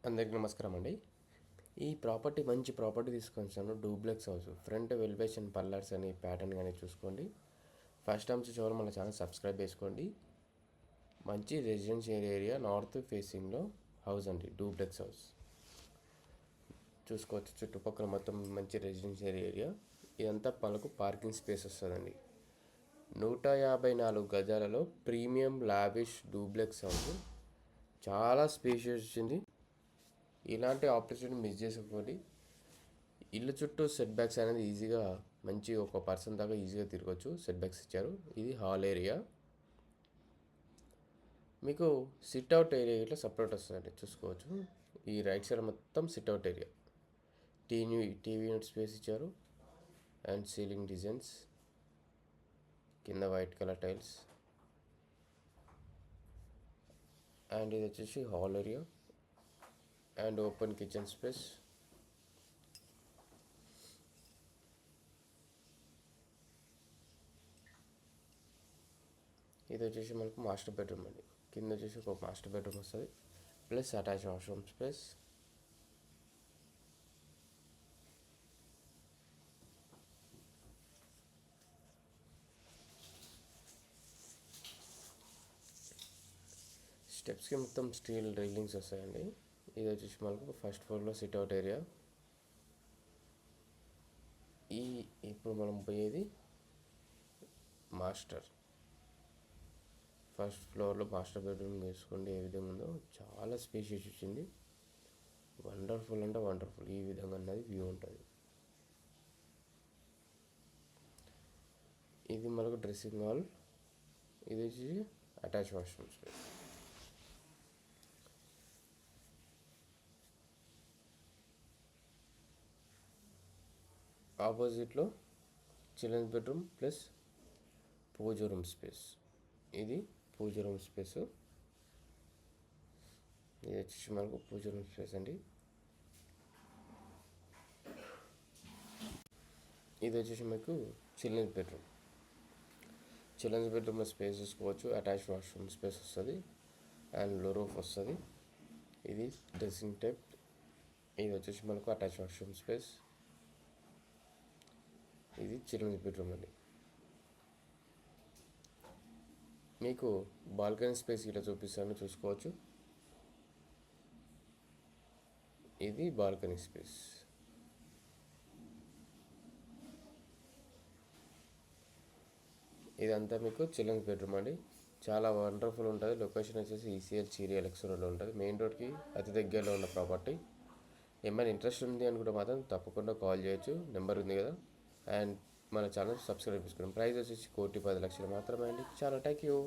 అందరికీ నమస్కారం అండి. ఈ ప్రాపర్టీ మంచి ప్రాపర్టీ తీసుకొచ్చాను. డూప్లెక్స్ హౌస్, ఫ్రంట్ వెలివేషన్ పల్లర్స్ అని ప్యాటర్న్ కానీ చూసుకోండి. ఫస్ట్ టైం చూసేవాళ్ళు మన ఛానల్ సబ్స్క్రైబ్ చేసుకోండి. మంచి రెసిడెన్షియల్ ఏరియా, నార్త్ ఫేసింగ్లో హౌస్ అండి. డూప్లెక్స్ హౌస్ చూసుకోవచ్చు. చుట్టుపక్కల మొత్తం మంచి రెసిడెన్షియల్ ఏరియా. ఇదంతా మనకు పార్కింగ్ స్పేస్ వస్తుందండి. 154 గజాలలో ప్రీమియం లావిష్ డూప్లెక్స్ హౌస్, చాలా స్పేషియస్ వచ్చింది. ఇలాంటి ఆపర్చునిటీ మిస్ చేసుకోండి. ఇల్లు చుట్టూ సెట్ బ్యాక్స్ అనేది ఈజీగా మంచి ఒక పర్సన్ దాకా ఈజీగా తిరగచ్చు. సెట్ బ్యాక్స్ ఇచ్చారు. ఇది హాల్ ఏరియా. మీకు సిట్అవుట్ ఏరియా ఇట్లా సపరేట్ వస్తుందండి, చూసుకోవచ్చు. ఈ రైట్ సైడ్ మొత్తం sit-out area. TV unit space ఇచ్చారు. అండ్ సీలింగ్ డిజైన్స్, కింద వైట్ కలర్ టైల్స్. అండ్ ఇది వచ్చేసి hall area and open kitchen space. ఇది వచ్చేసి మనకు మాస్టర్ బెడ్రూమ్ అండి. కింద వచ్చేసి ఒక మాస్టర్ బెడ్రూమ్ వస్తుంది, ప్లస్ అటాచ్ వాష్రూమ్ స్పేస్. స్టెప్స్కి మొత్తం స్టీల్ రైలింగ్స్ వస్తాయండి. ఇది వచ్చేసి మనకు ఫస్ట్ ఫ్లోర్లో సిట్అవుట్ ఏరియా. ఇప్పుడు మనం పోయేది మాస్టర్. ఫస్ట్ ఫ్లోర్లో మాస్టర్ బెడ్రూమ్ వేసుకోండి. ఏ విధంగా ఉందో చాలా స్పేషియస్ వచ్చింది. వండర్ఫుల్ అంటే వండర్ఫుల్. ఈ విధంగా అన్నది వ్యూ ఉంటుంది. ఇది మనకు డ్రెస్సింగ్ హాల్. ఇది వచ్చి అటాచ్ వాష్రూమ్ స్పేస్. ఆపోజిట్లో చిల్డ్రన్స్ బెడ్రూమ్ ప్లస్ పూజ రూమ్ స్పేస్. ఇది పూజ రూమ్ స్పేస్. ఇది వచ్చేసి మనకు పూజ రూమ్ స్పేస్ అండి. ఇది వచ్చేసి మీకు చిల్డ్రన్స్ బెడ్రూమ్. చిల్డ్రన్స్ బెడ్రూమ్లో స్పేస్ చూసుకోవచ్చు. అటాచ్ వాష్రూమ్ స్పేస్ వస్తుంది అండ్ లో రూఫ్ వస్తుంది. ఇది డ్రెస్సింగ్ టైప్. ఇది వచ్చేసి మనకు అటాచ్ వాష్రూమ్ స్పేస్. ఇది చిల్డ్రన్స్ బెడ్రూమ్ అండి. మీకు బాల్కనీ స్పేస్ ఇలా చూపిస్తాను, చూసుకోవచ్చు. ఇది బాల్కనీ స్పేస్. ఇదంతా మీకు చిల్డ్రన్స్ బెడ్రూమ్ అండి. చాలా వండర్ఫుల్ ఉంటుంది. లొకేషన్ వచ్చేసి ఈసీఎల్ చీరియల్ ఎక్స్ రోడ్లో ఉంటుంది. మెయిన్ రోడ్కి అతి దగ్గరలో ఉన్న ప్రాపర్టీ. ఏమైనా ఇంట్రెస్ట్ ఉంది అనుకుంటే మాత్రం తప్పకుండా కాల్ చేయొచ్చు. నెంబర్ ఉంది కదా. అండ్ మన ఛానల్ సబ్స్క్రైబ్ చేసుకోండి. ప్రైస్ వచ్చేసి 1,10,00,000 మాత్రమే అండి. చాలా థ్యాంక్ యూ.